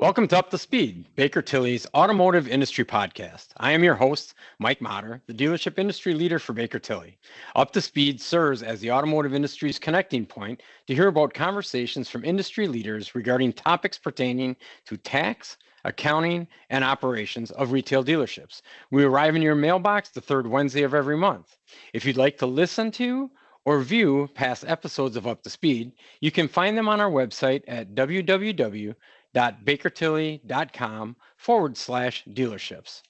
Welcome to Up to Speed, Baker Tilly's automotive industry podcast. I am your host, Mike.mader, the dealership industry leader for Baker Tilly. Up to Speed serves as the automotive industry's connecting point to hear about conversations from industry leaders regarding topics pertaining to tax, accounting, and operations of retail dealerships. We arrive in your mailbox the third Wednesday of every month. If you'd like to listen to or view past episodes of Up to Speed, you can find them on our website at www.bakertilly.com/dealerships.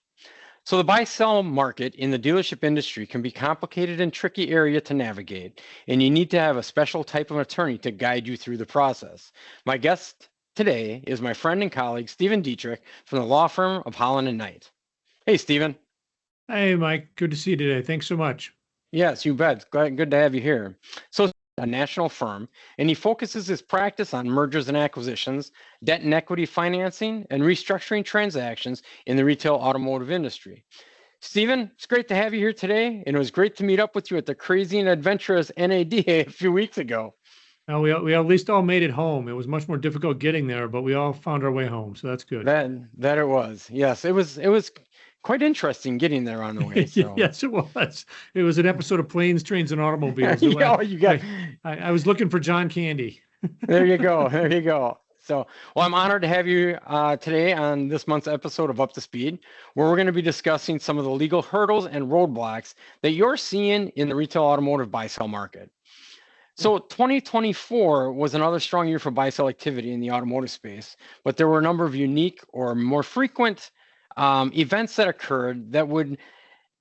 So the buy-sell market in the dealership industry can be a complicated and tricky area to navigate, and you need to have a special type of attorney to guide you through the process. My guest today is my friend and colleague, Stephen Dietrich from the law firm of Holland Knight. Hey, Stephen. Hey, Mike. Good to see you today. Thanks so much. Yes, you bet. Good to have you here. So a national firm, and he focuses his practice on mergers and acquisitions, debt and equity financing, and restructuring transactions in the retail automotive industry. Stephen, it's great to have you here today, and it was great to meet up with you at the crazy and adventurous NADA a few weeks ago. Now, we at least all made it home. It was much more difficult getting there, but we all found our way home, so that's good. That it was. Yes, it was quite interesting getting there on the way. So. Yes, it was. It was an episode of Planes, Trains, and Automobiles. I was looking for John Candy. There you go. There you go. So, well, I'm honored to have you today on this month's episode of Up to Speed, where we're going to be discussing some of the legal hurdles and roadblocks that you're seeing in the retail automotive buy-sell market. So 2024 was another strong year for buy-sell activity in the automotive space, but there were a number of unique or more frequent events that occurred that would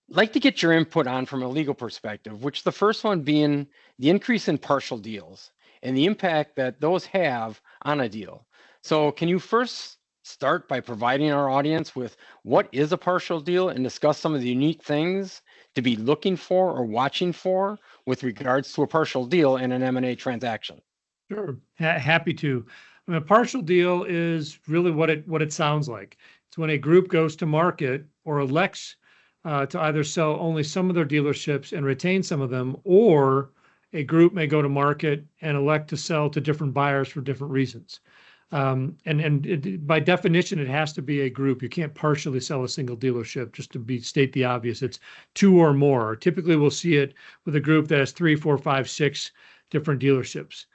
like to get your input on from a legal perspective, which the first one being the increase in partial deals and the impact that those have on a deal. So can you first start by providing our audience with what is a partial deal and discuss some of the unique things to be looking for or watching for with regards to a partial deal in an M&A transaction? Sure, happy to. I mean, a partial deal is really what it sounds like. It's when a group goes to market or elects to either sell only some of their dealerships and retain some of them, or a group may go to market and elect to sell to different buyers for different reasons. By definition, it has to be a group. You can't partially sell a single dealership, just to state the obvious. It's two or more. Typically, we'll see it with a group that has 3, 4, 5, 6 different dealerships.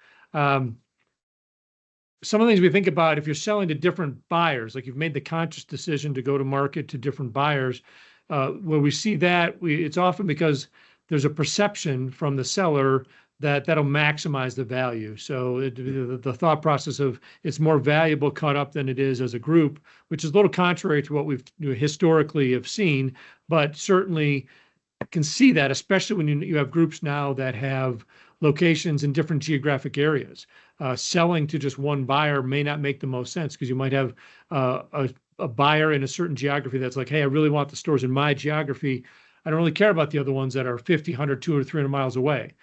Some of the things we think about, if you're selling to different buyers, like you've made the conscious decision to go to market to different buyers, where we see that, it's often because there's a perception from the seller that'll maximize the value. So the thought process of it's more valuable cut up than it is as a group, which is a little contrary to what we've historically have seen, but certainly can see that, especially when you have groups now that have locations in different geographic areas. Selling to just one buyer may not make the most sense because you might have a buyer in a certain geography that's like, hey, I really want the stores in my geography. I don't really care about the other ones that are 50, 100, 200, 300 miles away.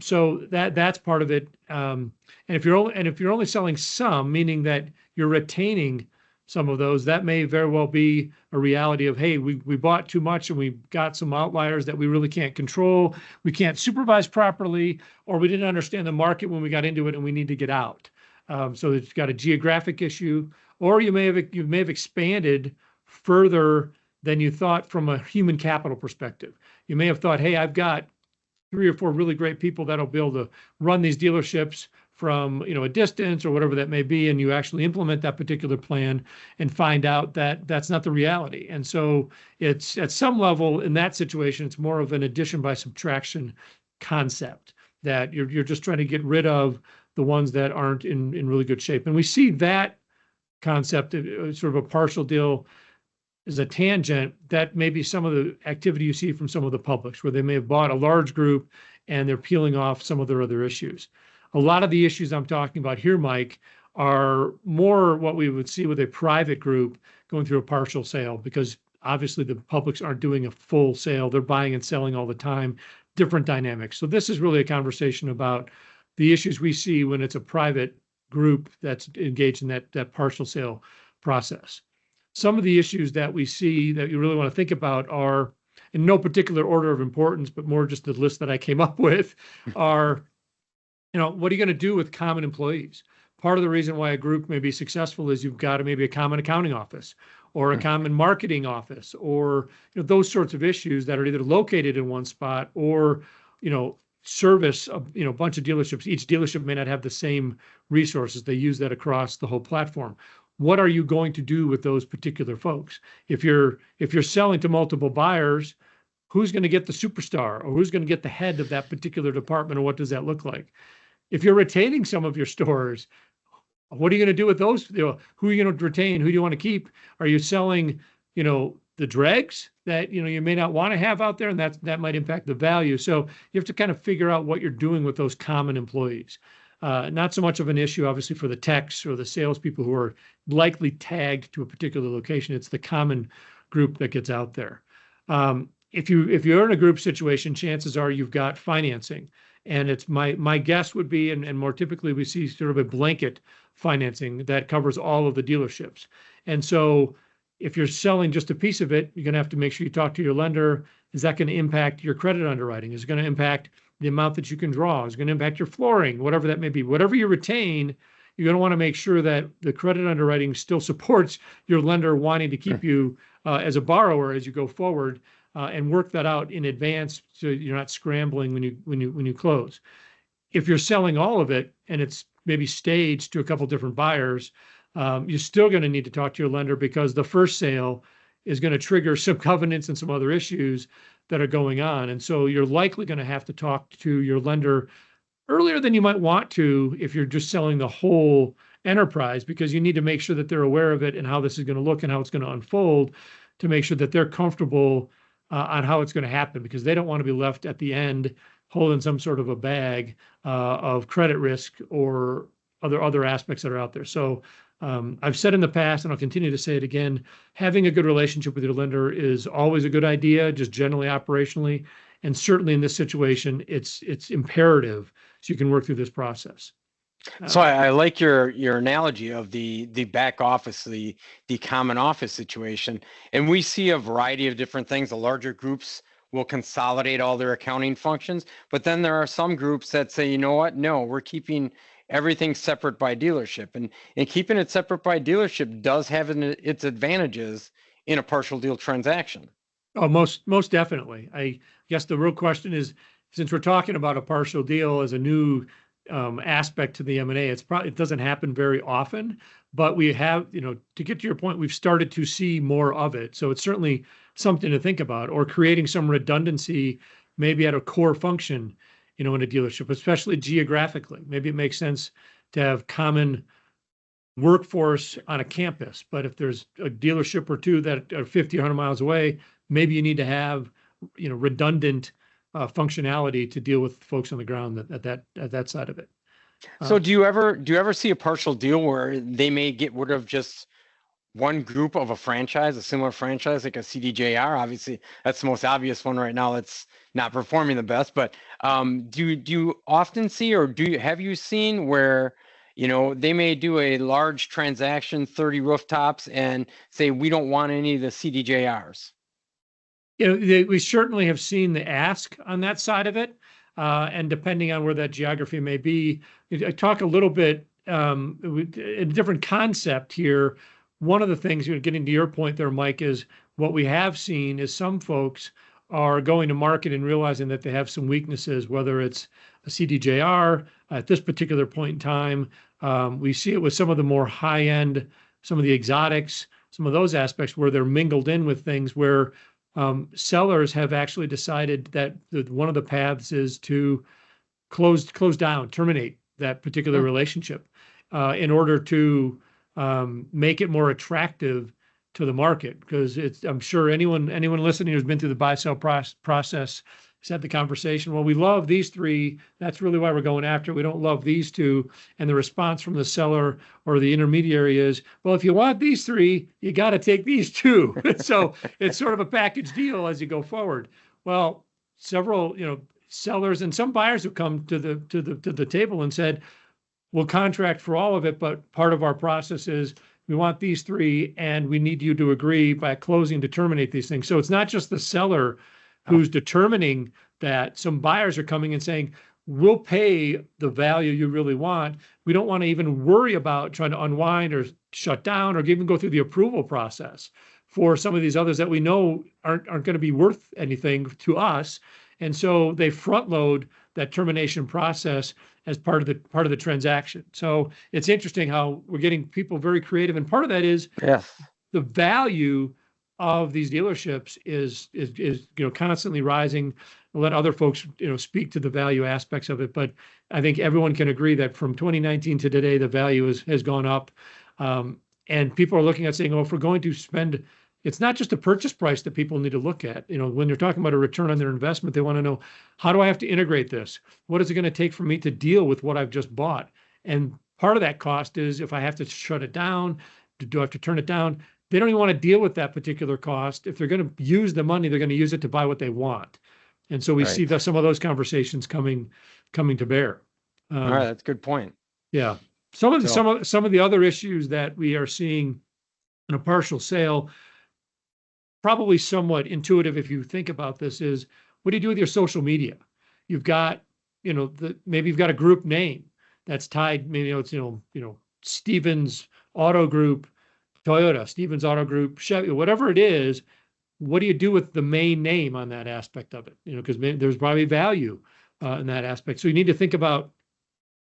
So that's part of it. And if you're only selling some, meaning that you're retaining some of those, that may very well be a reality of, hey, we bought too much and we got some outliers that we really can't control, we can't supervise properly, or we didn't understand the market when we got into it and we need to get out. So it's got a geographic issue, or you may have expanded further than you thought from a human capital perspective. You may have thought, hey, I've got 3 or 4 really great people that'll be able to run these dealerships from a distance or whatever that may be, and you actually implement that particular plan and find out that that's not the reality. And so it's at some level in that situation, it's more of an addition by subtraction concept that you're just trying to get rid of the ones that aren't in really good shape. And we see that concept, sort of a partial deal, as a tangent that may be some of the activity you see from some of the publics, where they may have bought a large group and they're peeling off some of their other issues. A lot of the issues I'm talking about here, Mike, are more what we would see with a private group going through a partial sale, because obviously the publics aren't doing a full sale. They're buying and selling all the time, different dynamics. So this is really a conversation about the issues we see when it's a private group that's engaged in that partial sale process. Some of the issues that we see that you really want to think about are, in no particular order of importance, but more just the list that I came up with, are, what are you going to do with common employees? part of the reason why a group may be successful is you've got maybe a common accounting office or a common marketing office, or those sorts of issues that are either located in one spot or service a bunch of dealerships. Each dealership may not have the same resources. They use that across the whole platform. What are you going to do with those particular folks? If you're selling to multiple buyers, who's going to get the superstar, or who's going to get the head of that particular department, or what does that look like? If you're retaining some of your stores, what are you going to do with those? Who are you going to retain? Who do you want to keep? Are you selling, the dregs that you may not want to have out there, and that might impact the value. So you have to kind of figure out what you're doing with those common employees. Not so much of an issue, obviously, for the techs or the salespeople who are likely tagged to a particular location. It's the common group that gets out there. If you're in a group situation, chances are you've got financing, and it's my guess would be, and more typically we see sort of a blanket financing that covers all of the dealerships. And so if you're selling just a piece of it, you're going to have to make sure you talk to your lender. Is that going to impact your credit underwriting? Is it going to impact the amount that you can draw? Is it going to impact your flooring? Whatever that may be. Whatever you retain, you're going to want to make sure that the credit underwriting still supports your lender wanting to keep you as a borrower as you go forward, and work that out in advance so you're not scrambling when you close. If you're selling all of it and it's maybe staged to a couple different buyers, you're still going to need to talk to your lender, because the first sale is going to trigger some covenants and some other issues that are going on. And so you're likely going to have to talk to your lender earlier than you might want to if you're just selling the whole enterprise, because you need to make sure that they're aware of it and how this is going to look and how it's going to unfold, to make sure that they're comfortable on how it's going to happen, because they don't want to be left at the end holding some sort of a bag of credit risk or other aspects that are out there. So I've said in the past, and I'll continue to say it again, having a good relationship with your lender is always a good idea, just generally operationally. And certainly in this situation, it's imperative so you can work through this process. So I like your analogy of the back office, the common office situation. And we see a variety of different things. The larger groups will consolidate all their accounting functions, but then there are some groups that say, you know what, no, we're keeping everything separate by dealership. And keeping it separate by dealership does have its advantages in a partial deal transaction. Oh, most definitely. I guess the real question is, since we're talking about a partial deal as a new aspect to the M&A, it doesn't happen very often, but we have, to get to your point, we've started to see more of it. So it's certainly something to think about, or creating some redundancy, maybe at a core function, in a dealership, especially geographically. Maybe it makes sense to have common workforce on a campus, but if there's a dealership or two that are 50 or 100 miles away, maybe you need to have, redundant functionality to deal with folks on the ground at that side of it. So do you ever see a partial deal where they may get rid of just one group of a franchise, a similar franchise like a CDJR? Obviously, that's the most obvious one right now that's not performing the best. But do you often see, or have you seen where they may do a large transaction, 30 rooftops, and say we don't want any of the CDJRs? We certainly have seen the ask on that side of it, and depending on where that geography may be, I talk a little bit a different concept here. One of the things, getting to your point there, Mike, is what we have seen is some folks are going to market and realizing that they have some weaknesses, whether it's a CDJR at this particular point in time. We see it with some of the more high-end, some of the exotics, some of those aspects where they're mingled in with things where sellers have actually decided that one of the paths is to close down, terminate that particular relationship in order to make it more attractive to the market. Because I'm sure anyone listening who's been through the buy-sell process has had the conversation, well, we love these three, that's really why we're going after it. We don't love these two. And the response from the seller or the intermediary is, well, if you want these three, you got to take these two. So it's sort of a package deal as you go forward. Well, several, sellers and some buyers have come to the table and said, we'll contract for all of it, but part of our process is we want these three, and we need you to agree by closing to terminate these things. So it's not just the seller who's determining that. Some buyers are coming and saying, we'll pay the value you really want. We don't want to even worry about trying to unwind or shut down or even go through the approval process for some of these others that we know aren't going to be worth anything to us. And so they front load that termination process as part of the transaction. So it's interesting how we're getting people very creative. And part of that is the value of these dealerships is constantly rising. I'll let other folks speak to the value aspects of it, but I think everyone can agree that from 2019 to today, the value has gone up, and people are looking at saying, oh, if we're going to spend, it's not just a purchase price that people need to look at. When they're talking about a return on their investment, they want to know, how do I have to integrate this? What is it going to take for me to deal with what I've just bought? And part of that cost is if I have to shut it down, do I have to turn it down? They don't even want to deal with that particular cost. If they're going to use the money, they're going to use it to buy what they want. And so we see that some of those conversations coming to bear. All right, that's a good point. Yeah. Some of the other issues that we are seeing in a partial sale, probably somewhat intuitive if you think about this, is what do you do with your social media? You've got, maybe you've got a group name that's tied, maybe it's, Stevens Auto Group, Toyota, Stevens Auto Group, Chevy, whatever it is. What do you do with the main name on that aspect of it? Because there's probably value in that aspect. So you need to think about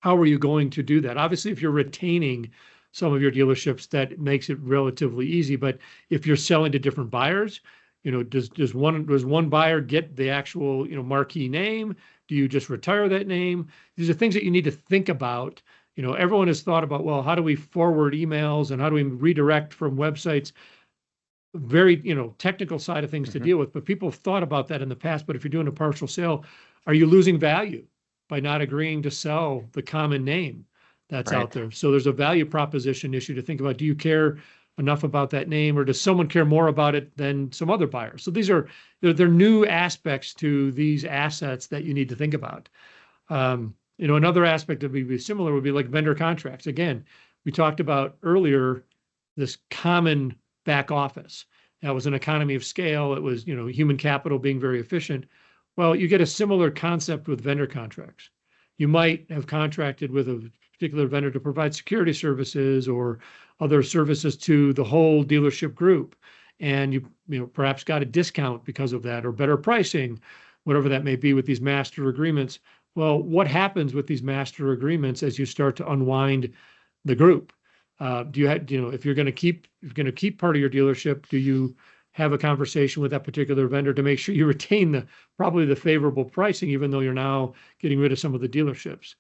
how are you going to do that? Obviously, if you're retaining some of your dealerships, that makes it relatively easy. But if you're selling to different buyers, does one buyer get the actual marquee name? Do you just retire that name? These are things that you need to think about. Everyone has thought about, well, how do we forward emails and how do we redirect from websites? Very, technical side of things to deal with, but people have thought about that in the past. But if you're doing a partial sale, are you losing value by not agreeing to sell the common name that's out there? So there's a value proposition issue to think about. Do you care enough about that name, or does someone care more about it than some other buyer? So they're new aspects to these assets that you need to think about. Another aspect that would be similar would be like vendor contracts. Again, we talked about earlier this common back office. That was an economy of scale. It was, human capital being very efficient. Well, you get a similar concept with vendor contracts. You might have contracted with a particular vendor to provide security services or other services to the whole dealership group. And you perhaps got a discount because of that, or better pricing, whatever that may be with these master agreements. Well, what happens with these master agreements as you start to unwind the group? Do you have, if you're going to keep part of your dealership, do you have a conversation with that particular vendor to make sure you retain probably the favorable pricing, even though you're now getting rid of some of the dealerships?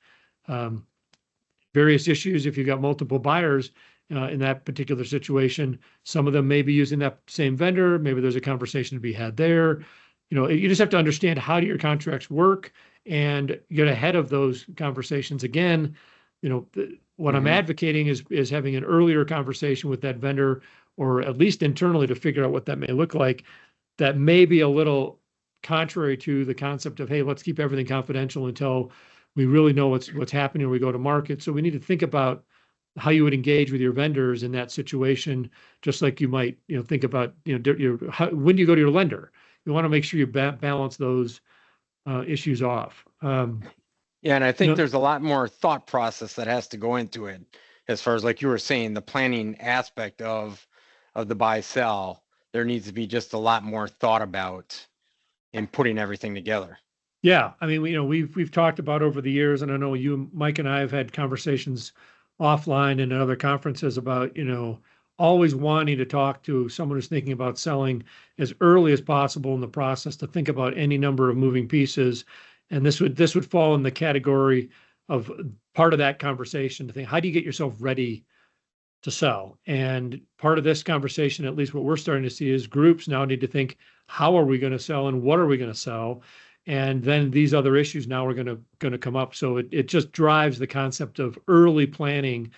Various issues. If you've got multiple buyers in that particular situation, some of them may be using that same vendor. Maybe there's a conversation to be had there. You just have to understand how do your contracts work and get ahead of those conversations. Again, what I'm advocating is having an earlier conversation with that vendor, or at least internally, to figure out what that may look like. That may be a little contrary to the concept of, hey, let's keep everything confidential until we really know what's happening when we go to market. So we need to think about how you would engage with your vendors in that situation, just like you might think about when do you go to your lender? You want to make sure you balance those issues off. Yeah, and I think there's a lot more thought process that has to go into it, as far as, like you were saying, the planning aspect of the buy sell. There needs to be just a lot more thought about in putting everything together. Yeah, I mean, we've talked about over the years, and I know you, Mike, and I have had conversations offline and in other conferences about always wanting to talk to someone who's thinking about selling as early as possible in the process, to think about any number of moving pieces. And this would fall in the category of part of that conversation, to think, how do you get yourself ready to sell? And part of this conversation, at least what we're starting to see, is groups now need to think, how are we going to sell and what are we going to sell? And then these other issues now are going to come up. So it just drives the concept of early planning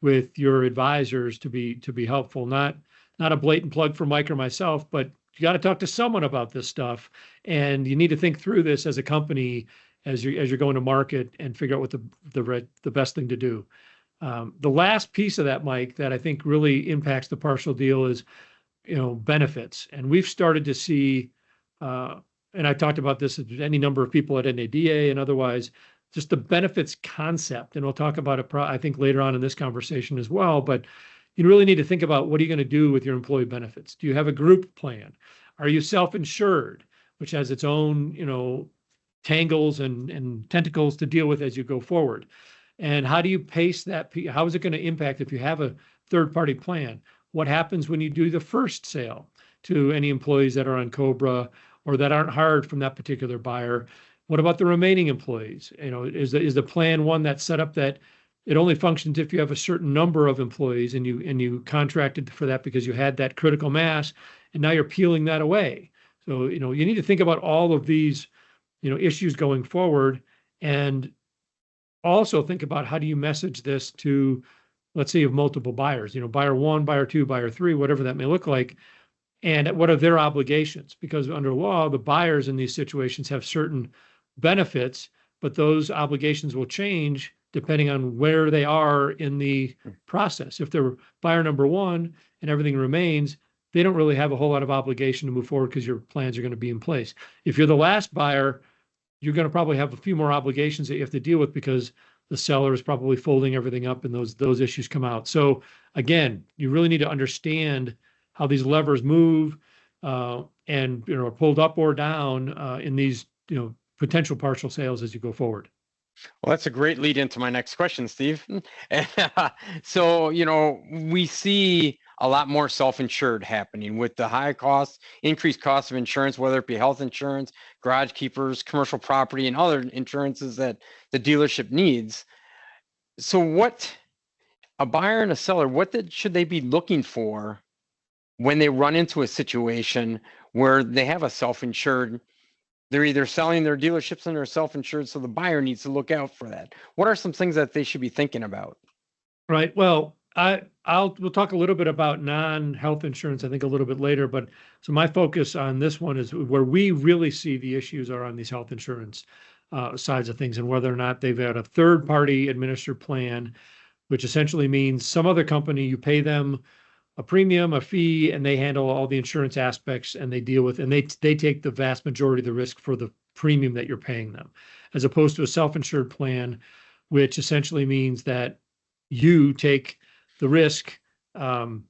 with your advisors to be helpful. Not a blatant plug for Mike or myself, but you got to talk to someone about this stuff, and you need to think through this as a company as you're going to market and figure out what the best thing to do. The last piece of that, Mike, that I think really impacts the partial deal is benefits. And we've started to see, and I talked about this with any number of people at NADA and otherwise, just the benefits concept. And we'll talk about it, I think, later on in this conversation as well. But you really need to think about, what are you going to do with your employee benefits? Do you have a group plan? Are you self-insured, which has its own, tangles and tentacles to deal with as you go forward? And how do you pace that? How is it going to impact if you have a third-party plan? What happens when you do the first sale to any employees that are on COBRA or that aren't hired from that particular buyer? What about the remaining employees? Is the plan one that's set up that it only functions if you have a certain number of employees and you contracted for that because you had that critical mass, and now you're peeling that away? So, you need to think about all of these, issues going forward, and also think about, how do you message this to, let's say you have multiple buyers, buyer one, buyer two, buyer three, whatever that may look like. And what are their obligations? Because under law, the buyers in these situations have certain benefits, but those obligations will change depending on where they are in the process. If they're buyer number one and everything remains, they don't really have a whole lot of obligation to move forward because your plans are going to be in place. If you're the last buyer, you're going to probably have a few more obligations that you have to deal with because the seller is probably folding everything up and those issues come out. So again, you really need to understand how these levers move and are pulled up or down in these potential partial sales as you go forward. Well, that's a great lead into my next question, Steve. So, we see a lot more self-insured happening with the high cost, increased cost of insurance, whether it be health insurance, garage keepers, commercial property, and other insurances that the dealership needs. So what a buyer and a seller, should they be looking for when they run into a situation where they have a self-insured? They're either selling their dealerships and they're self-insured, so the buyer needs to look out for that. What are some things that they should be thinking about? Right. Well, we'll talk a little bit about non-health insurance, I think, a little bit later. But so my focus on this one is where we really see the issues are on these health insurance sides of things, and whether or not they've had a third-party administered plan, which essentially means some other company, you pay them a premium, a fee, and they handle all the insurance aspects, and they deal with, and they take the vast majority of the risk for the premium that you're paying them, as opposed to a self-insured plan, which essentially means that you take the risk of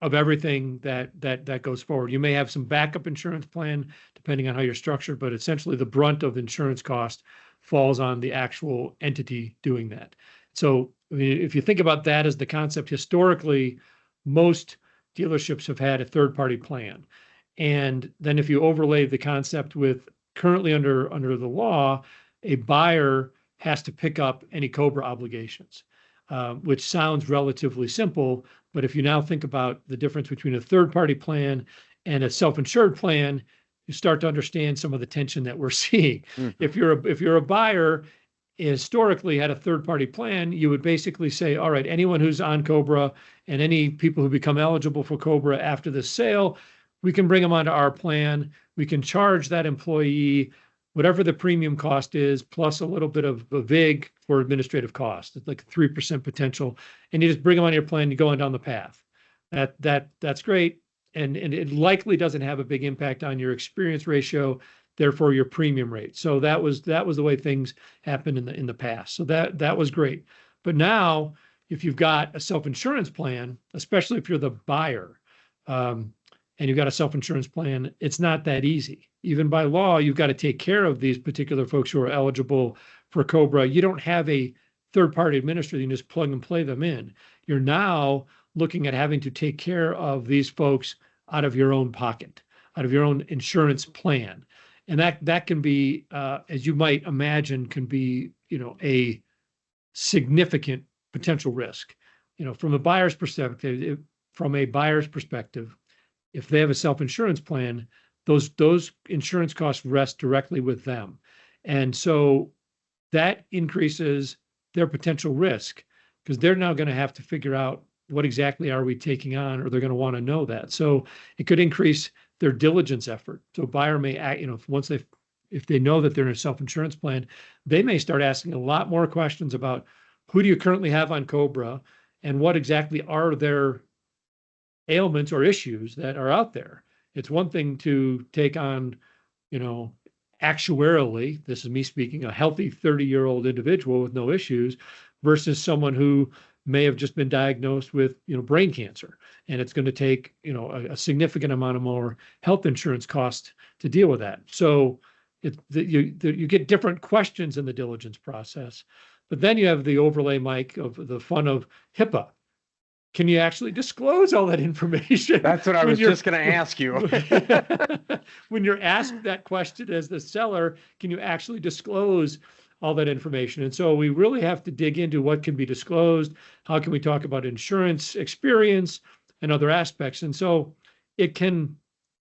everything that goes forward. You may have some backup insurance plan depending on how you're structured, but essentially the brunt of insurance cost falls on the actual entity doing that. So if you think about that as the concept, historically, most dealerships have had a third-party plan. And then if you overlay the concept with currently under the law, a buyer has to pick up any COBRA obligations, which sounds relatively simple. But if you now think about the difference between a third-party plan and a self-insured plan, you start to understand some of the tension that we're seeing. If you're a buyer, historically had a third-party plan, you would basically say, all right, anyone who's on COBRA and any people who become eligible for COBRA after this sale, we can bring them onto our plan. We can charge that employee whatever the premium cost is, plus a little bit of a VIG for administrative cost. It's like 3% potential. And you just bring them on your plan, you go on down the path. That's great. And it likely doesn't have a big impact on your experience ratio, therefore your premium rate. So that was the way things happened in the past. So that was great. But now, if you've got a self-insurance plan, especially if you're the buyer, and you've got a self-insurance plan, it's not that easy. Even by law, you've got to take care of these particular folks who are eligible for COBRA. You don't have a third-party administrator, you can just plug and play them in. You're now looking at having to take care of these folks out of your own pocket, out of your own insurance plan. And that can be, as you might imagine, can be, a significant potential risk. From a buyer's perspective, if they have a self-insurance plan, those insurance costs rest directly with them. And so that increases their potential risk because they're now going to have to figure out what exactly are we taking on, or they're going to want to know that. So it could increase their diligence effort. So a buyer may act, if they know that they're in a self-insurance plan, they may start asking a lot more questions about who do you currently have on COBRA and what exactly are their ailments or issues that are out there. It's one thing to take on, actuarially, this is me speaking, a healthy 30-year-old individual with no issues versus someone who may have just been diagnosed with, brain cancer, and it's going to take, a significant amount of more health insurance cost to deal with that. So you get different questions in the diligence process, but then you have the overlay, Mike, of the fun of HIPAA. Can you actually disclose all that information? That's what I was just going to ask you. When you're asked that question as the seller, can you actually disclose all that information? And so we really have to dig into what can be disclosed. How can we talk about insurance experience and other aspects? And so it can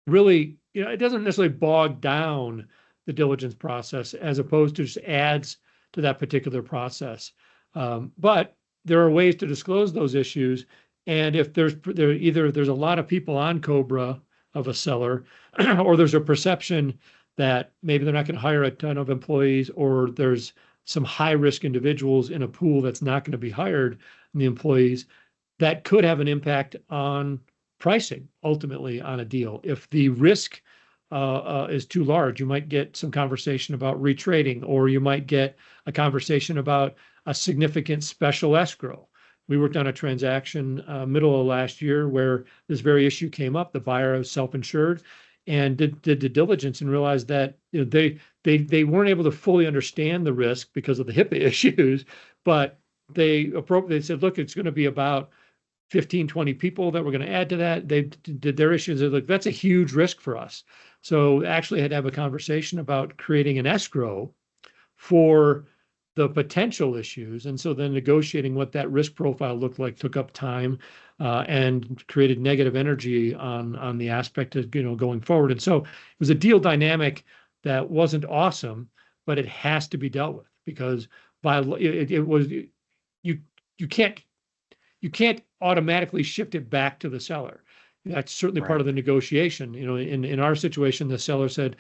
really, it doesn't necessarily bog down the diligence process as opposed to just adds to that particular process. But there are ways to disclose those issues. And if there's a lot of people on COBRA of a seller, or there's a perception that maybe they're not going to hire a ton of employees, or there's some high risk individuals in a pool that's not going to be hired in the employees, that could have an impact on pricing ultimately on a deal. If the risk is too large, you might get some conversation about retrading, or you might get a conversation about a significant special escrow. We worked on a transaction middle of last year where this very issue came up. The buyer was self-insured and did the diligence and realized that they weren't able to fully understand the risk because of the HIPAA issues, but they said, look, it's going to be about 15, 20 people that we're going to add to that. They did their issues. They're like, that's a huge risk for us. So actually had to have a conversation about creating an escrow for the potential issues. And so then negotiating what that risk profile looked like took up time and created negative energy on the aspect of, going forward. And so it was a deal dynamic that wasn't awesome, but it has to be dealt with because you can't automatically shift it back to the seller. That's certainly part of the negotiation. In our situation, the seller said,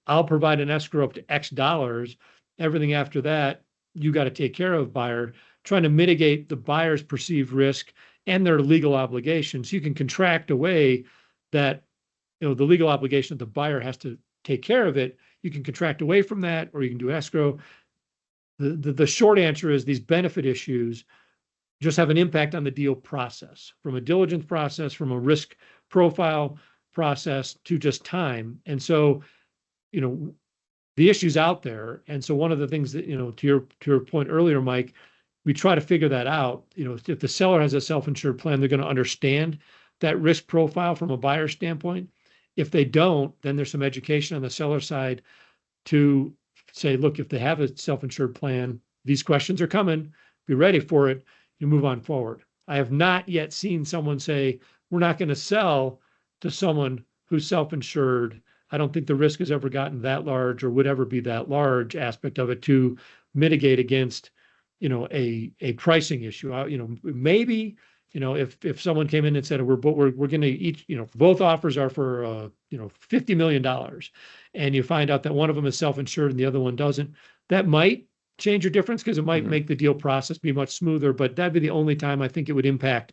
I'll provide an escrow up to X dollars. Everything after that, you got to take care of, buyer, trying to mitigate the buyer's perceived risk and their legal obligations. You can contract away that, the legal obligation that the buyer has to take care of it. You can contract away from that, or you can do escrow. The short answer is these benefit issues just have an impact on the deal process, from a diligence process, from a risk profile process to just time. And so, the issue's out there. And so one of the things that, to your point earlier, Mike, we try to figure that out. If the seller has a self-insured plan, they're going to understand that risk profile from a buyer standpoint. If they don't, then there's some education on the seller side to say, look, if they have a self-insured plan, these questions are coming, be ready for it, you move on forward. I have not yet seen someone say, we're not going to sell to someone who's self-insured. I don't think the risk has ever gotten that large or would ever be that large aspect of it to mitigate against, a pricing issue. Maybe, if someone came in and said, we're going to each, both offers are for, $50 million, and you find out that one of them is self-insured and the other one doesn't, that might change your difference because it might make the deal process be much smoother, but that'd be the only time I think it would impact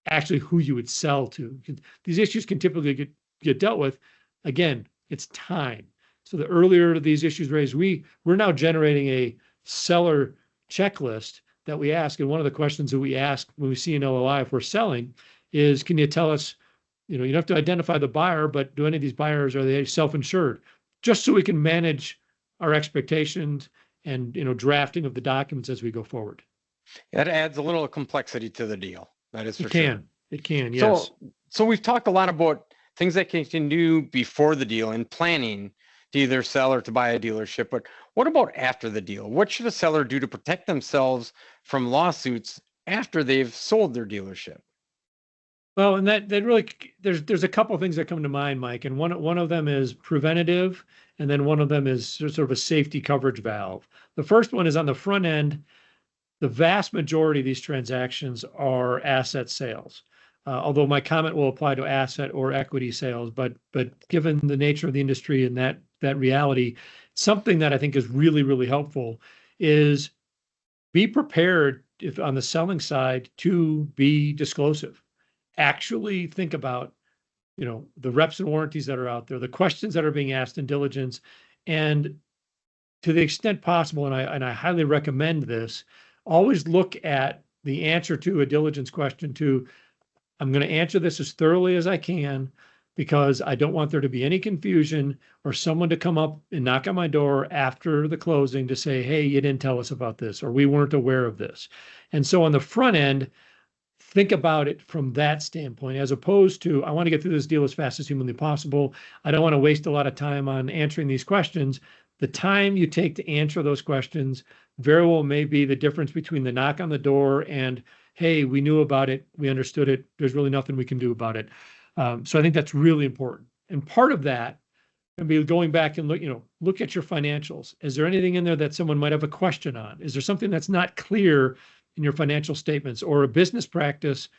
actually who you would sell to. These issues can typically get dealt with. Again, it's time. So the earlier these issues raised, we're now generating a seller checklist that we ask. And one of the questions that we ask when we see an LOI, if we're selling, is, can you tell us, you don't have to identify the buyer, but do any of these buyers, are they self-insured? Just so we can manage our expectations and, drafting of the documents as we go forward. That adds a little complexity to the deal. That is for sure. It can, yes. So we've talked a lot about things that can do before the deal and planning to either sell or to buy a dealership, but what about after the deal? What should a seller do to protect themselves from lawsuits after they've sold their dealership? Well, and that really, there's a couple of things that come to mind, Mike, and one of them is preventative, and then one of them is sort of a safety coverage valve. The first one is on the front end. The vast majority of these transactions are asset sales. Although my comment will apply to asset or equity sales, but given the nature of the industry and that reality, something that I think is really, really helpful is be prepared, if on the selling side, to be disclosive. Actually think about, the reps and warranties that are out there, the questions that are being asked in diligence, And to the extent possible, and I highly recommend this, always look at the answer to a diligence question to, I'm going to answer this as thoroughly as I can because I don't want there to be any confusion or someone to come up and knock on my door after the closing to say, hey, you didn't tell us about this, or we weren't aware of this. And so on the front end, think about it from that standpoint, as opposed to, I want to get through this deal as fast as humanly possible. I don't want to waste a lot of time on answering these questions. The time you take to answer those questions very well may be the difference between the knock on the door and, hey, we knew about it, we understood it, there's really nothing we can do about it. So I think that's really important. And part of that can be going back and look at your financials. Is there anything in there that someone might have a question on? Is there something that's not clear in your financial statements or a business practice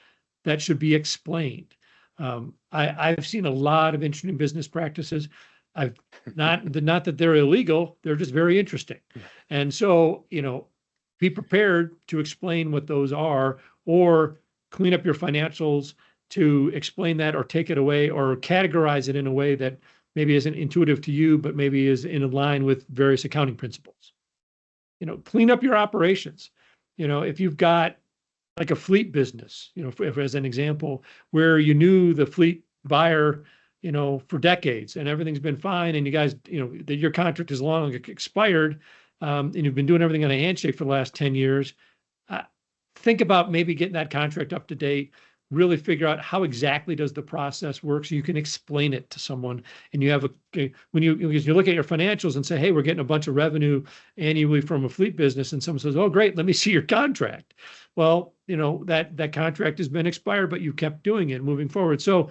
that should be explained? I've seen a lot of interesting business practices. I've not that they're illegal, they're just very interesting. And so, be prepared to explain what those are, or clean up your financials to explain that, or take it away, or categorize it in a way that maybe isn't intuitive to you, but maybe is in line with various accounting principles. Clean up your operations. If you've got like a fleet business, if as an example, where you knew the fleet buyer, for decades and everything's been fine, and you guys, that your contract is long expired, and you've been doing everything on a handshake for the last 10 years, think about maybe getting that contract up to date, really figure out how exactly does the process work so you can explain it to someone. And you have when you look at your financials and say, hey, we're getting a bunch of revenue annually from a fleet business, and someone says, oh, great, let me see your contract. Well, that contract has been expired, but you kept doing it moving forward. So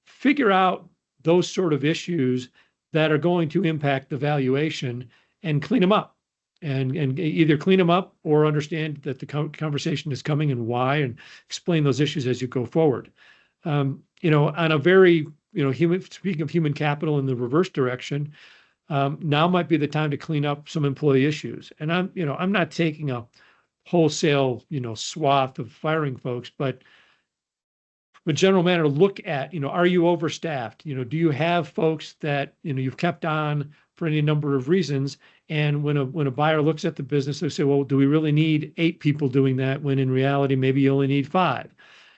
figure out those sort of issues that are going to impact the valuation and clean them up. And either clean them up or understand that the conversation is coming and why, and explain those issues as you go forward. On a very, speaking of human capital in the reverse direction, now might be the time to clean up some employee issues. And I'm not taking a wholesale, swath of firing folks, but general manner, look at, are you overstaffed? Do you have folks that, you've kept on for any number of reasons? And when a buyer looks at the business, they say, well, do we really need 8 people doing that, when in reality, maybe you only need 5?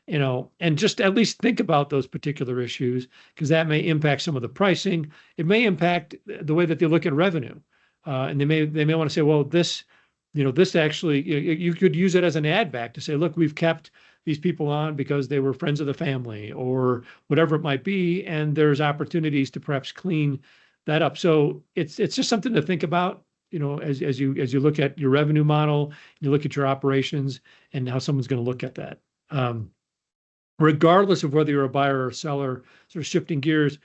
And just at least think about those particular issues, because that may impact some of the pricing. It may impact the way that they look at revenue. And they may want to say, well, this actually, you could use it as an add back to say, look, we've kept these people on because they were friends of the family or whatever it might be. And there's opportunities to perhaps clean that up. So it's just something to think about, as you look at your revenue model, you look at your operations and how someone's going to look at that. Regardless of whether you're a buyer or a seller, sort of shifting gears,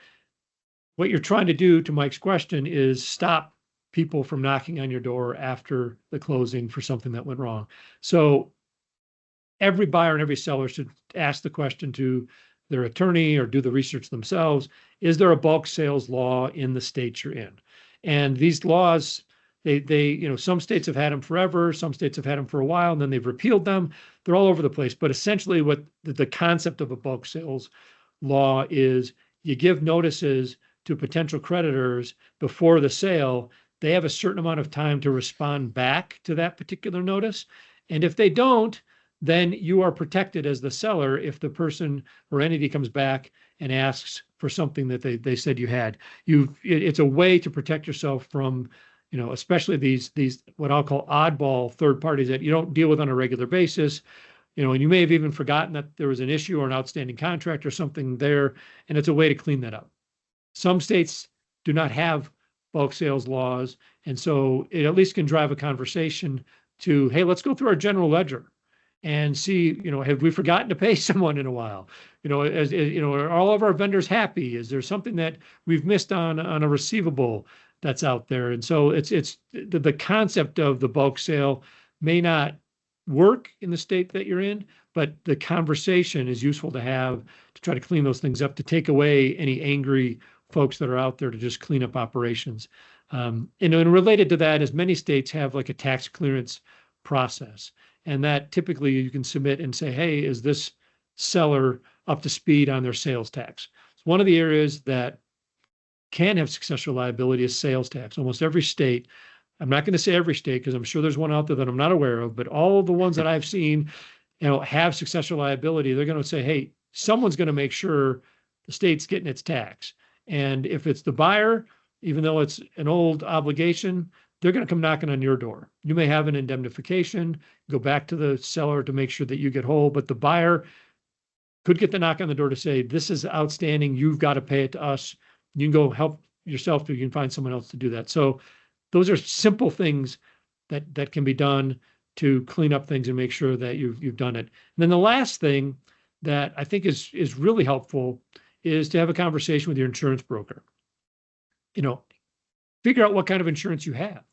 what you're trying to do, to Mike's question, is stop people from knocking on your door after the closing for something that went wrong. So every buyer and every seller should ask the question to their attorney or do the research themselves. Is there a bulk sales law in the state you're in? And these laws, they some states have had them forever, some states have had them for a while, and then they've repealed them. They're all over the place. But essentially what the concept of a bulk sales law is, you give notices to potential creditors before the sale. They have a certain amount of time to respond back to that particular notice. And if they don't, then you are protected as the seller if the person or entity comes back and asks for something that they said you had. It's a way to protect yourself from, especially these what I'll call oddball third parties that you don't deal with on a regular basis. And you may have even forgotten that there was an issue or an outstanding contract or something there, and it's a way to clean that up. Some states do not have bulk sales laws, and so it at least can drive a conversation to, hey, let's go through our general ledger and see, have we forgotten to pay someone in a while? Are all of our vendors happy? Is there something that we've missed on a receivable that's out there? And so it's the concept of the bulk sale may not work in the state that you're in, but the conversation is useful to have to try to clean those things up, to take away any angry folks that are out there, to just clean up operations. And related to that is many states have like a tax clearance process. And that typically you can submit and say, hey, is this seller up to speed on their sales tax? It's one of the areas that can have successor liability is sales tax. Almost every state, I'm not going to say every state because I'm sure there's one out there that I'm not aware of, but all of the ones that I've seen, have successor liability. They're going to say, hey, someone's going to make sure the state's getting its tax. And if it's the buyer, even though it's an old obligation, they're going to come knocking on your door. You may have an indemnification, go back to the seller to make sure that you get whole, but the buyer could get the knock on the door to say, this is outstanding. You've got to pay it to us. You can go help yourself, or you can find someone else to do that. So those are simple things that can be done to clean up things and make sure that you've done it. And then the last thing that I think is really helpful is to have a conversation with your insurance broker. Figure out what kind of insurance you have.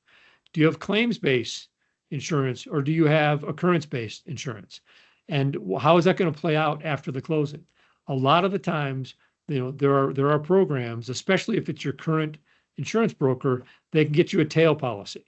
Do you have claims-based insurance, or do you have occurrence-based insurance? And how is that going to play out after the closing? A lot of the times, there are programs, especially if it's your current insurance broker, they can get you a tail policy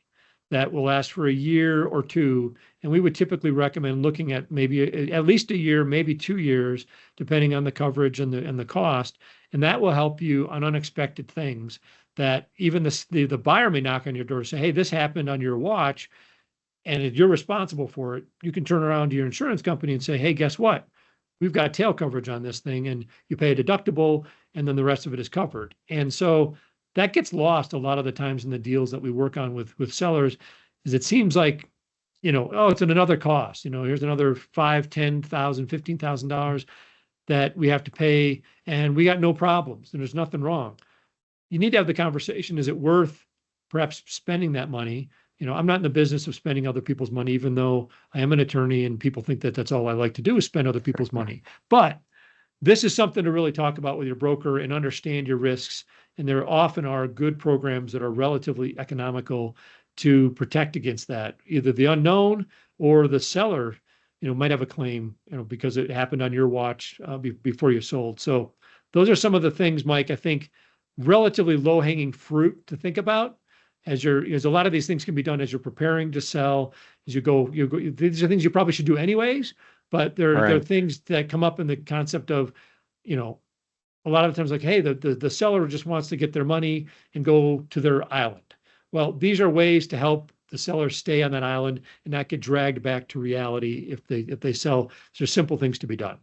that will last for a year or two. And we would typically recommend looking at maybe at least a year, maybe 2 years, depending on the coverage and the cost. And that will help you on unexpected things that even the buyer may knock on your door and say, hey, this happened on your watch, and if you're responsible for it. You can turn around to your insurance company and say, hey, guess what? We've got tail coverage on this thing, and you pay a deductible, and then the rest of it is covered. And so that gets lost a lot of the times in the deals that we work on with sellers, is it seems like, it's another cost. Here's another $5,000, $10,000, $15,000 that we have to pay, and we got no problems, and there's nothing wrong. You need to have the conversation. Is it worth perhaps spending that money? I'm not in the business of spending other people's money, even though I am an attorney and people think that that's all I like to do is spend other people's money. But this is something to really talk about with your broker and understand your risks. And there often are good programs that are relatively economical to protect against that. Either the unknown or the seller, might have a claim, because it happened on your watch before you sold. So those are some of the things, Mike, I think relatively low-hanging fruit to think about. As a lot of these things can be done as you're preparing to sell, as you go, these are things you probably should do anyways, but there are things that come up in the concept of, a lot of times like, hey, the seller just wants to get their money and go to their island. Well, these are ways to help the seller stay on that island and not get dragged back to reality if they sell. There's simple things to be done.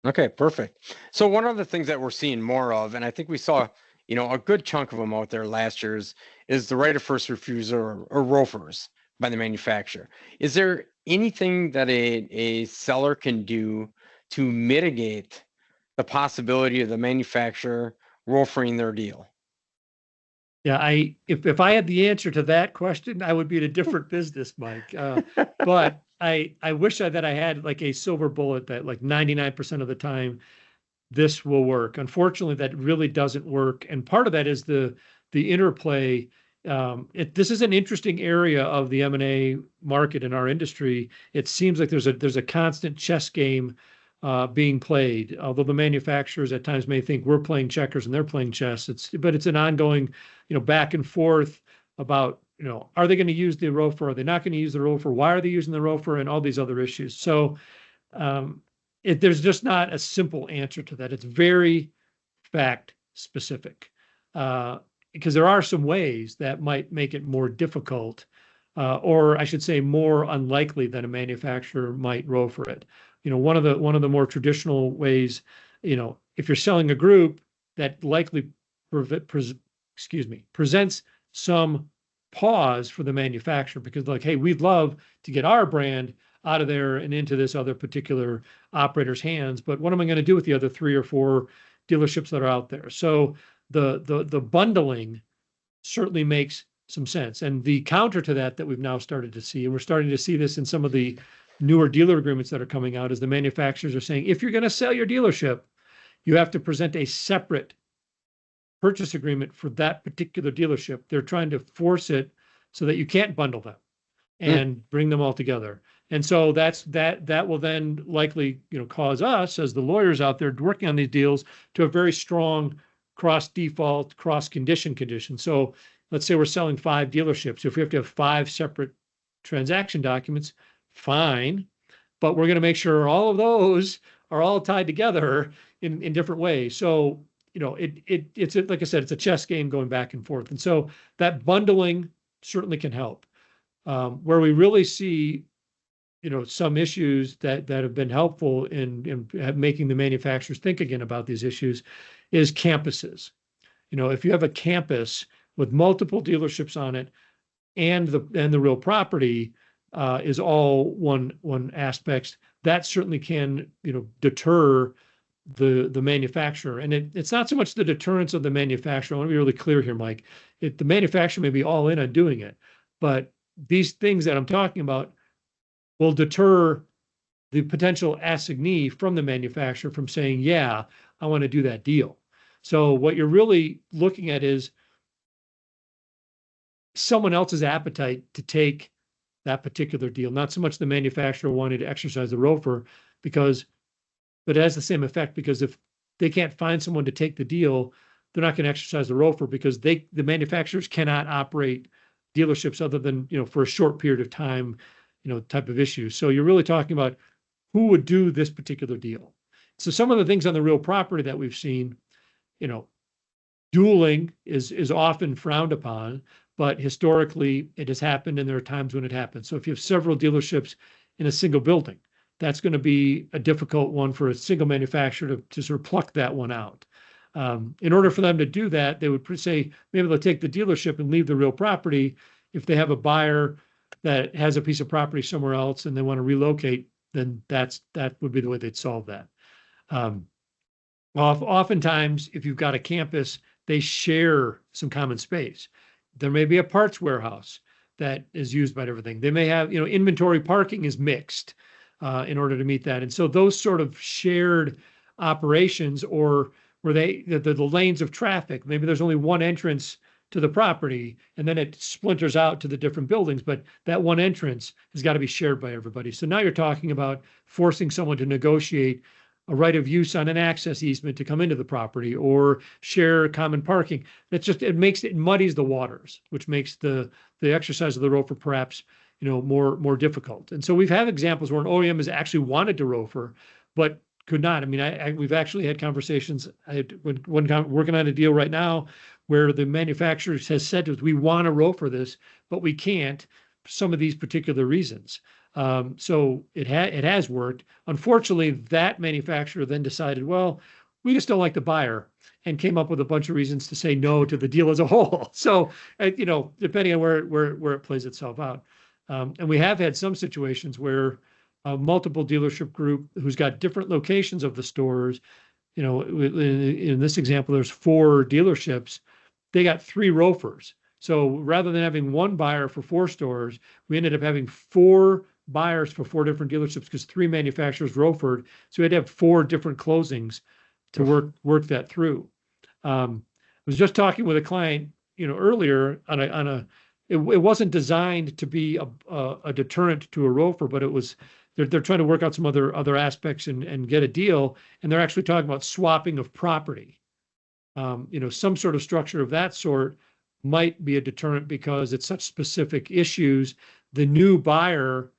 Okay, perfect. So one of the things that we're seeing more of, and I think we saw a good chunk of them out there last year is the right of first refusal or ROFRs by the manufacturer. Is there anything that a seller can do to mitigate the possibility of the manufacturer ROFRing their deal? Yeah, if I had the answer to that question, I would be in a different business, Mike. But I wish that I had like a silver bullet that like 99% of the time this will work. Unfortunately, that really doesn't work. And part of that is the interplay. This is an interesting area of the M&A market in our industry. It seems like there's a constant chess game being played, although the manufacturers at times may think we're playing checkers and they're playing chess. But it's an ongoing, back and forth about, are they going to use the ROFR? Are they not going to use the ROFR? Why are they using the ROFR? And all these other issues. So there's just not a simple answer to that. It's very fact specific, because there are some ways that might make it more difficult, or I should say more unlikely that a manufacturer might ROFR it. One of the more traditional ways, if you're selling a group that likely presents some pause for the manufacturer, because like, hey, we'd love to get our brand out of there and into this other particular operator's hands, but what am I going to do with the other 3 or 4 dealerships that are out there? So the bundling certainly makes some sense. And the counter to that we've now started to see, and we're starting to see this in some of the newer dealer agreements that are coming out, is the manufacturers are saying, if you're going to sell your dealership, you have to present a separate purchase agreement for that particular dealership. They're trying to force it so that you can't bundle them and bring them all together. And so that will then likely, cause us as the lawyers out there working on these deals to have very strong cross default, cross condition. So let's say we're selling 5 dealerships. If we have to have 5 separate transaction documents, fine, but we're going to make sure all of those are all tied together in different ways. So it's like I said, it's a chess game going back and forth. And so that bundling certainly can help. Where we really see, some issues that have been helpful in making the manufacturers think again about these issues is campuses. If you have a campus with multiple dealerships on it and the real property is all one aspect, that certainly can, deter the manufacturer. And it's not so much the deterrence of the manufacturer. I want to be really clear here, Mike. The manufacturer may be all in on doing it, but these things that I'm talking about will deter the potential assignee from the manufacturer from saying, yeah, I want to do that deal. So what you're really looking at is someone else's appetite to take that particular deal, not so much the manufacturer wanting to exercise the ROFR, but it has the same effect, because if they can't find someone to take the deal, they're not going to exercise the ROFR, because the manufacturers cannot operate dealerships other than, for a short period of time, type of issue. So you're really talking about who would do this particular deal. So some of the things on the real property that we've seen, dueling is often frowned upon, but historically it has happened, and there are times when it happens. So if you have several dealerships in a single building, that's going to be a difficult one for a single manufacturer to sort of pluck that one out. In order for them to do that, they would say maybe they'll take the dealership and leave the real property. If they have a buyer that has a piece of property somewhere else and they want to relocate, then that would be the way they'd solve that. Oftentimes, if you've got a campus, they share some common space. There may be a parts warehouse that is used by everything. They may have, inventory parking is mixed in order to meet that. And so those sort of shared operations, or where the lanes of traffic, maybe there's only one entrance to the property and then it splinters out to the different buildings, but that one entrance has got to be shared by everybody. So now you're talking about forcing someone to negotiate a right of use on an access easement to come into the property, or share common parking. It muddies the waters, which makes the exercise of the ROFR perhaps, more difficult. And so we've had examples where an OEM has actually wanted to ROFR, but could not. I mean, we've actually had conversations. Working on a deal right now where the manufacturer has said to us, we want to ROFR this, but we can't for some of these particular reasons. So it has worked. Unfortunately, that manufacturer then decided, well, we just don't like the buyer, and came up with a bunch of reasons to say no to the deal as a whole. So, depending on where it plays itself out. And we have had some situations where a multiple dealership group who's got different locations of the stores, in this example, there's 4 dealerships, they got 3 ROFRs. So rather than having one buyer for 4 stores, we ended up having 4 buyers for 4 different dealerships, because 3 manufacturers ROFR'd. So we had to have 4 different closings to work that through. I was just talking with a client, earlier it wasn't designed to be a deterrent to a ROFR, but they're trying to work out some other aspects and get a deal. And they're actually talking about swapping of property. Some sort of structure of that sort might be a deterrent, because it's such specific issues. The new buyer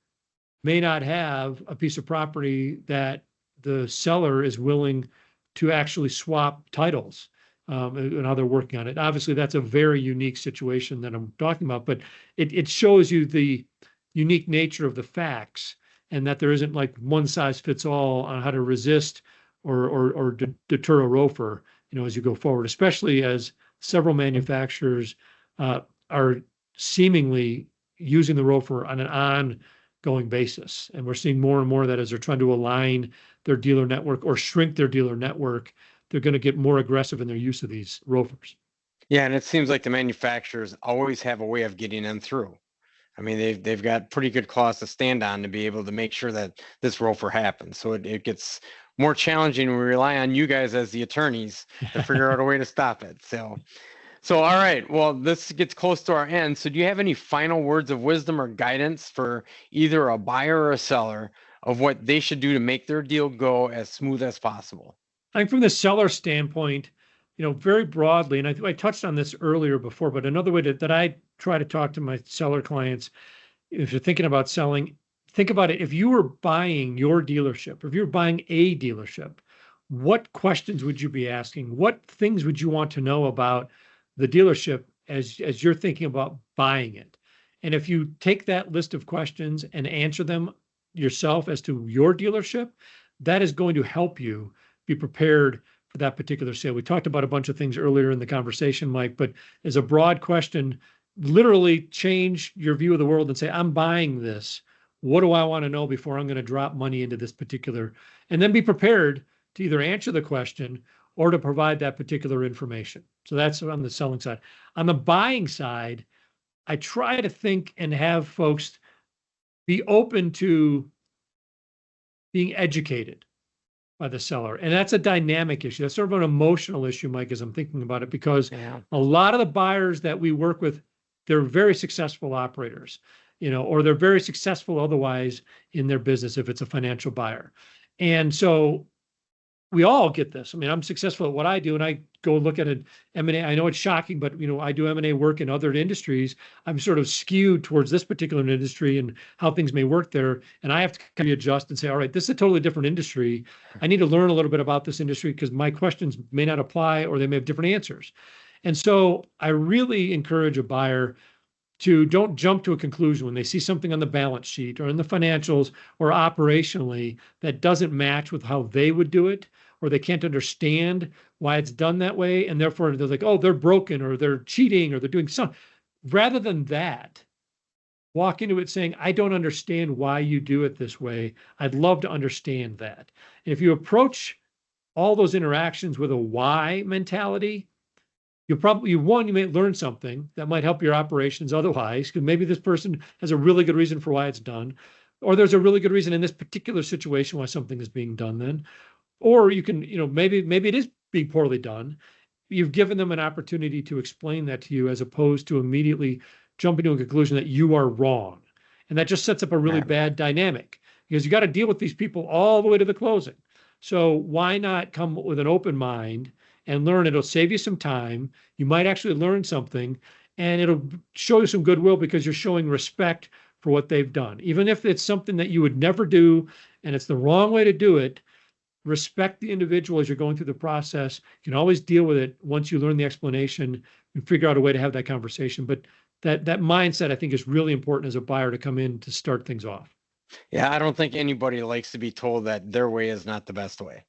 may not have a piece of property that the seller is willing to actually swap titles, and how they're working on it. Obviously, that's a very unique situation that I'm talking about, but it shows you the unique nature of the facts, and that there isn't like one size fits all on how to resist or deter a ROFR, as you go forward, especially as several manufacturers are seemingly using the ROFR on an ongoing basis. And we're seeing more and more of that as they're trying to align their dealer network or shrink their dealer network. They're going to get more aggressive in their use of these ROFRs. Yeah, and it seems like the manufacturers always have a way of getting them through. I mean, they've got pretty good clause to stand on to be able to make sure that this ROFR happens. So it gets more challenging. We rely on you guys as the attorneys to figure out a way to stop it. So all right. Well, this gets close to our end. So do you have any final words of wisdom or guidance for either a buyer or a seller of what they should do to make their deal go as smooth as possible? I think from the seller standpoint, very broadly, and I touched on this earlier before, but another way that I try to talk to my seller clients, if you're thinking about selling, think about it. If you were buying your dealership, or if you're buying a dealership, what questions would you be asking? What things would you want to know about the dealership as you're thinking about buying it? And if you take that list of questions and answer them yourself as to your dealership, that is going to help you be prepared for that particular sale. We talked about a bunch of things earlier in the conversation, Mike, but as a broad question, literally change your view of the world and say, I'm buying this. What do I want to know before I'm going to drop money into this particular, and then be prepared to either answer the question or to provide that particular information. So that's on the selling side. On the buying side, I try to think and have folks be open to being educated by the seller. And that's a dynamic issue. That's sort of an emotional issue, Mike, as I'm thinking about it, because a lot of the buyers that we work with, they're very successful operators, or they're very successful otherwise in their business if it's a financial buyer. And so we all get this. I mean, I'm successful at what I do, and I go look at an M&A. I know it's shocking, but I do M&A work in other industries. I'm sort of skewed towards this particular industry and how things may work there. And I have to kind of adjust and say, all right, this is a totally different industry. I need to learn a little bit about this industry because my questions may not apply or they may have different answers. And so I really encourage a buyer to don't jump to a conclusion when they see something on the balance sheet or in the financials or operationally that doesn't match with how they would do it, or they can't understand why it's done that way. And therefore they're like, oh, they're broken or they're cheating or they're doing something. Rather than that, walk into it saying, I don't understand why you do it this way. I'd love to understand that. And if you approach all those interactions with a why mentality, you may learn something that might help your operations otherwise, because maybe this person has a really good reason for why it's done, or there's a really good reason in this particular situation why something is being done then. Or you can, maybe it is being poorly done. You've given them an opportunity to explain that to you as opposed to immediately jumping to a conclusion that you are wrong. And that just sets up a really bad dynamic because you got to deal with these people all the way to the closing. So why not come with an open mind and learn? It'll save you some time. You might actually learn something, and it'll show you some goodwill because you're showing respect for what they've done. Even if it's something that you would never do and it's the wrong way to do it, respect the individual as you're going through the process. You can always deal with it once you learn the explanation and figure out a way to have that conversation. But that mindset, I think, is really important as a buyer to come in to start things off. Yeah, I don't think anybody likes to be told that their way is not the best way.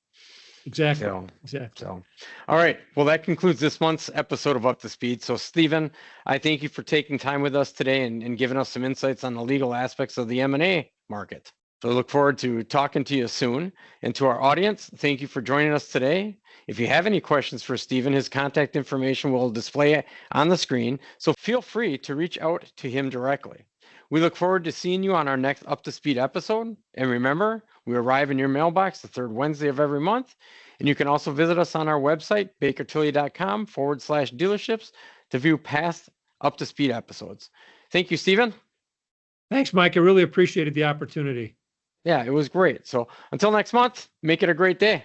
Exactly. So, all right. Well, that concludes this month's episode of Up to Speed. So, Stephen, I thank you for taking time with us today and giving us some insights on the legal aspects of the M&A market. So I look forward to talking to you soon. And to our audience, thank you for joining us today. If you have any questions for Stephen, his contact information will display on the screen. So feel free to reach out to him directly. We look forward to seeing you on our next Up to Speed episode. And remember, we arrive in your mailbox the third Wednesday of every month. And you can also visit us on our website, bakertilly.com/dealerships to view past Up to Speed episodes. Thank you, Stephen. Thanks, Mike. I really appreciated the opportunity. Yeah, it was great. So until next month, make it a great day.